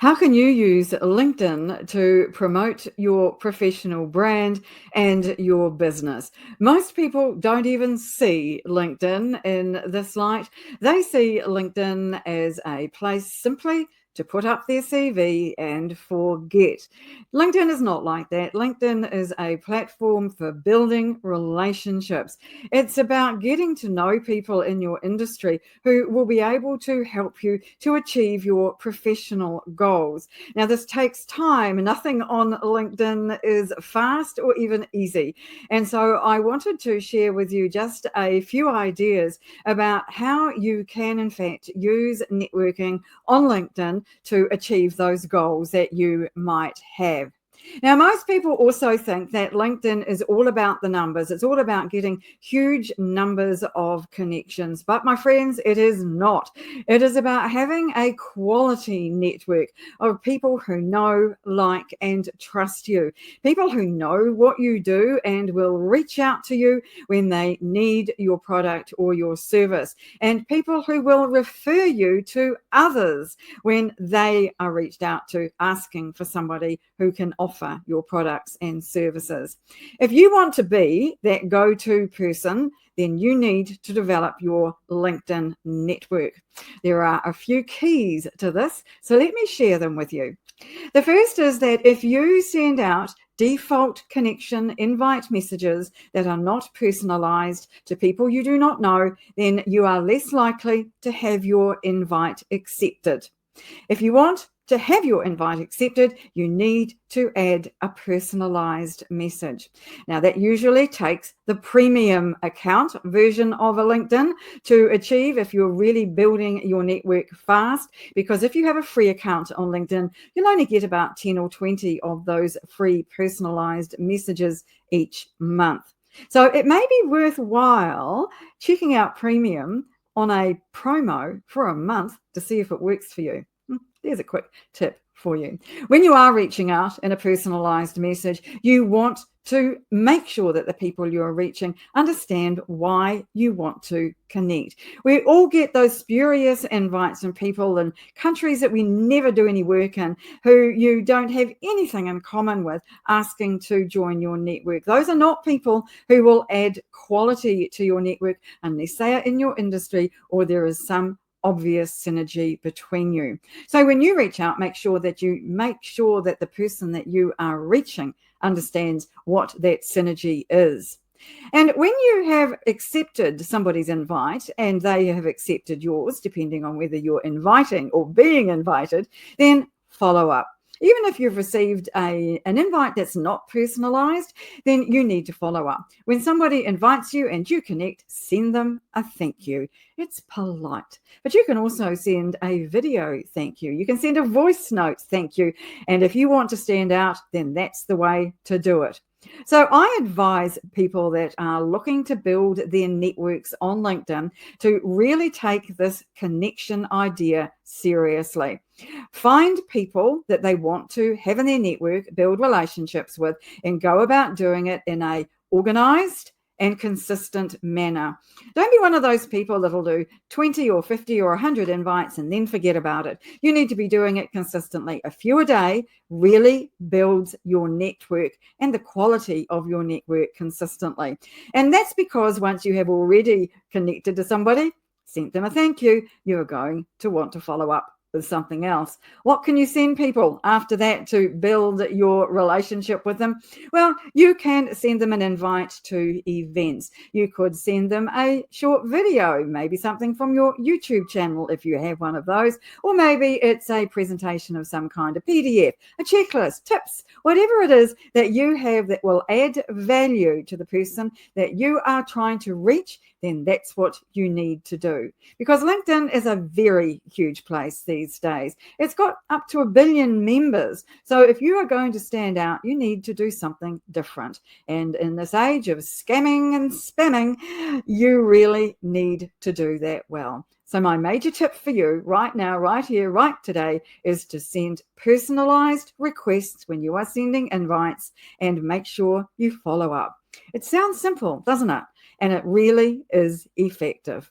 How can you use LinkedIn to promote your professional brand and your business? Most people don't even see LinkedIn in this light. They see LinkedIn as a place simply to put up their CV and forget. LinkedIn is not like that. LinkedIn is a platform for building relationships. It's about getting to know people in your industry who will be able to help you to achieve your professional goals. Now, this takes time. Nothing on LinkedIn is fast or even easy. And so I wanted to share with you just a few ideas about how you can, in fact, use networking on LinkedIn to achieve those goals that you might have. Now, most people also think that LinkedIn is all about the numbers. It's all about getting huge numbers of connections. But my friends, it is not. It is about having a quality network of people who know, like, and trust you. People who know what you do and will reach out to you when they need your product or your service. And people who will refer you to others when they are reached out to asking for somebody who can offer your products and services. If you want to be that go-to person, then you need to develop your LinkedIn network. There are a few keys to this, so let me share them with you. The first is that if you send out default connection invite messages that are not personalized to people you do not know, then you are less likely to have your invite accepted. If you want to have your invite accepted, you need to add a personalized message. Now, that usually takes the premium account version of a LinkedIn to achieve if you're really building your network fast, because if you have a free account on LinkedIn, you'll only get about 10 or 20 of those free personalized messages each month. So it may be worthwhile checking out premium on a promo for a month to see if it works for you. There's a quick tip for you. When you are reaching out in a personalized message, you want to make sure that the people you're reaching understand why you want to connect. We all get those spurious invites from people in countries that we never do any work in, who you don't have anything in common with, asking to join your network. Those are not people who will add quality to your network unless they are in your industry or there is some obvious synergy between you. So when you reach out, make sure that the person that you are reaching understands what that synergy is. And when you have accepted somebody's invite and they have accepted yours, depending on whether you're inviting or being invited, then follow up. Even if you've received an invite that's not personalized, then you need to follow up. When somebody invites you and you connect, send them a thank you. It's polite. But you can also send a video thank you. You can send a voice note thank you. And if you want to stand out, then that's the way to do it. So I advise people that are looking to build their networks on LinkedIn to really take this connection idea seriously. Find people that they want to have in their network, build relationships with, and go about doing it in a organized and consistent manner. Don't be one of those people that'll do 20 or 50 or 100 invites and then forget about it. You need to be doing it consistently. A few a day really builds your network and the quality of your network consistently. And that's because once you have already connected to somebody, sent them a thank you, you're going to want to follow up with something else. What can you send people after that to build your relationship with them? Well, you can send them an invite to events. You could send them a short video, maybe something from your YouTube channel if you have one of those, or maybe it's a presentation of some kind, a PDF, a checklist, tips, whatever it is that you have that will add value to the person that you are trying to reach, then that's what you need to do. Because LinkedIn is a very huge place these days. It's got up to 1 billion members. So if you are going to stand out, you need to do something different. And in this age of scamming and spamming, you really need to do that well. So my major tip for you right now, right here, right today, is to send personalized requests when you are sending invites and make sure you follow up. It sounds simple, doesn't it? And it really is effective.